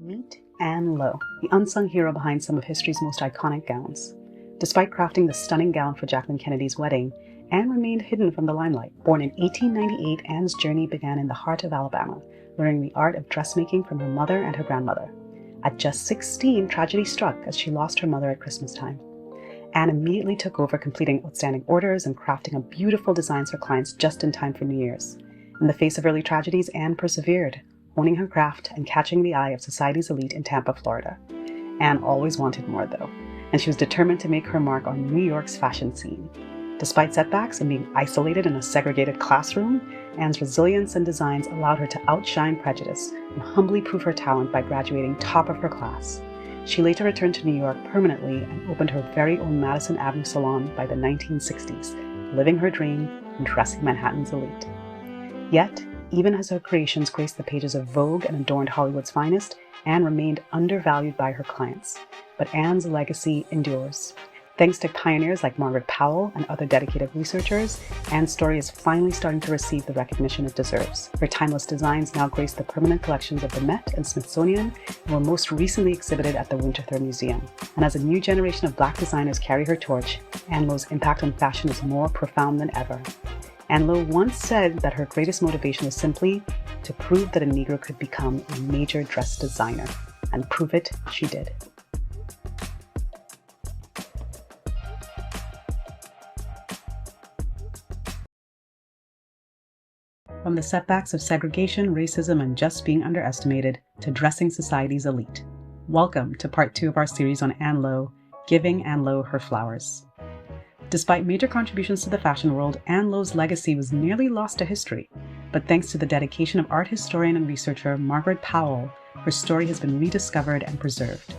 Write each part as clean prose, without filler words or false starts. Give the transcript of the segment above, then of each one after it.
Meet Ann Lowe, the unsung hero behind some of history's most iconic gowns. Despite crafting the stunning gown for Jacqueline Kennedy's wedding, Ann remained hidden from the limelight. Born in 1898, Ann's journey began in the heart of Alabama, learning the art of dressmaking from her mother and her grandmother. At just 16, tragedy struck as she lost her mother at Christmas time. Ann immediately took over, completing outstanding orders and crafting a beautiful designs for clients just in time for New Year's. In the face of early tragedies, Ann persevered, honing her craft and catching the eye of society's elite in Tampa, Florida. Ann always wanted more, though, and she was determined to make her mark on New York's fashion scene. Despite setbacks and being isolated in a segregated classroom, Ann's resilience and designs allowed her to outshine prejudice and humbly prove her talent by graduating top of her class. She later returned to New York permanently and opened her very own Madison Avenue salon by the 1960s, living her dream and dressing Manhattan's elite. Yet, even as her creations graced the pages of Vogue and adorned Hollywood's finest, Ann remained undervalued by her clients. But Ann's legacy endures. Thanks to pioneers like Margaret Powell and other dedicated researchers, Ann's story is finally starting to receive the recognition it deserves. Her timeless designs now grace the permanent collections of the Met and Smithsonian, and were most recently exhibited at the Winterthur Museum. And as a new generation of Black designers carry her torch, Ann Lowe's impact on fashion is more profound than ever. Ann Lowe once said that her greatest motivation was simply to prove that a Negro could become a major dress designer. And prove it she did. From the setbacks of segregation, racism, and just being underestimated, to dressing society's elite. Welcome to part 2 of our series on Ann Lowe, Giving Ann Lowe Her Flowers. Despite major contributions to the fashion world, Ann Lowe's legacy was nearly lost to history. But thanks to the dedication of art historian and researcher Margaret Powell, her story has been rediscovered and preserved.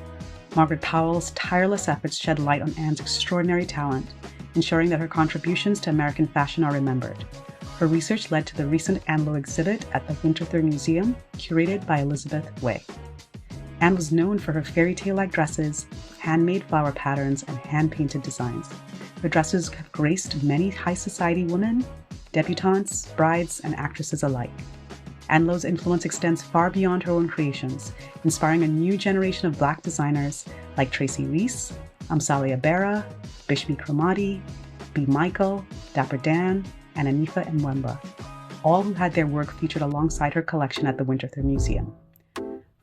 Margaret Powell's tireless efforts shed light on Ann's extraordinary talent, ensuring that her contributions to American fashion are remembered. Her research led to the recent Ann Lowe exhibit at the Winterthur Museum, curated by Elizabeth Way. Ann was known for her fairy tale-like dresses, handmade flower patterns, and hand-painted designs. Her dresses have graced many high society women, debutantes, brides, and actresses alike. Ann Lowe's influence extends far beyond her own creations, inspiring a new generation of Black designers like Tracy Reese, Amsalia Berra, Bishmi Kromati, B. Michael, Dapper Dan, and Anifa Mwemba, all who had their work featured alongside her collection at the Winterthur Museum.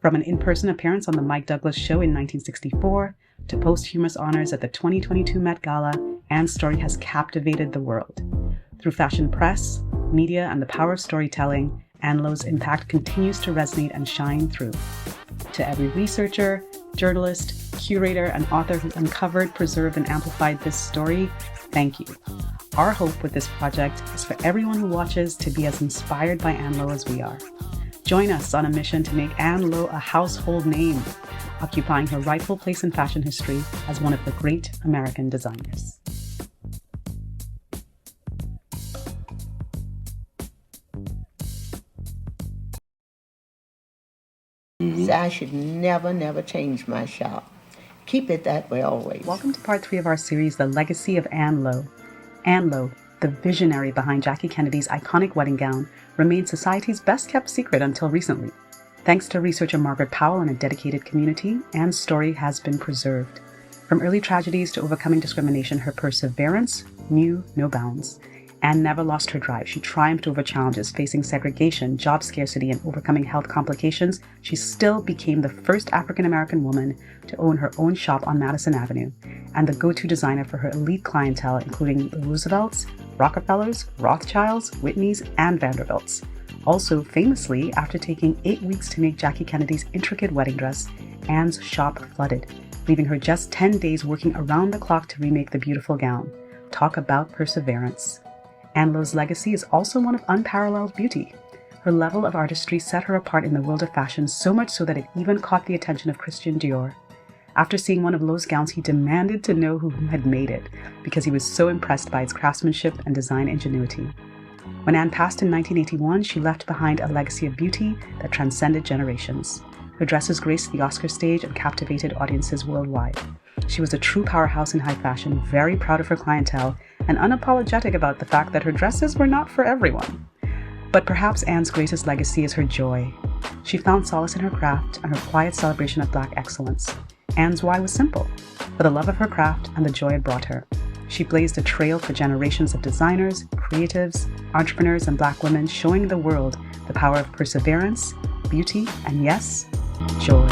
From an in-person appearance on the Mike Douglas Show in 1964 to posthumous honors at the 2022 Met Gala, Ann's story has captivated the world. Through fashion press, media, and the power of storytelling, Ann Lowe's impact continues to resonate and shine through. To every researcher, journalist, curator, and author who uncovered, preserved, and amplified this story, thank you. Our hope with this project is for everyone who watches to be as inspired by Ann Lowe as we are. Join us on a mission to make Ann Lowe a household name, occupying her rightful place in fashion history as one of the great American designers. I should never change my shop. Keep it that way always. Welcome to part 3 of our series, The Legacy of Ann Lowe. Ann Lowe, the visionary behind Jackie Kennedy's iconic wedding gown, remained society's best-kept secret until recently. Thanks to researcher Margaret Powell and a dedicated community, Ann's story has been preserved. From early tragedies to overcoming discrimination, her perseverance knew no bounds. Ann never lost her drive. She triumphed over challenges, facing segregation, job scarcity, and overcoming health complications. She still became the first African-American woman to own her own shop on Madison Avenue, and the go-to designer for her elite clientele, including the Roosevelts, Rockefellers, Rothschilds, Whitneys, and Vanderbilts. Also, famously, after taking 8 weeks to make Jackie Kennedy's intricate wedding dress, Ann's shop flooded, leaving her just 10 days working around the clock to remake the beautiful gown. Talk about perseverance. Ann Lowe's legacy is also one of unparalleled beauty. Her level of artistry set her apart in the world of fashion, so much so that it even caught the attention of Christian Dior. After seeing one of Lowe's gowns, he demanded to know who had made it, because he was so impressed by its craftsmanship and design ingenuity. When Ann passed in 1981, she left behind a legacy of beauty that transcended generations. Her dresses graced the Oscar stage and captivated audiences worldwide. She was a true powerhouse in high fashion, very proud of her clientele, and unapologetic about the fact that her dresses were not for everyone. But perhaps Ann's greatest legacy is her joy. She found solace in her craft and her quiet celebration of Black excellence. Ann's why was simple, for the love of her craft and the joy it brought her. She blazed a trail for generations of designers, creatives, entrepreneurs, and Black women, showing the world the power of perseverance, beauty, and yes, joy.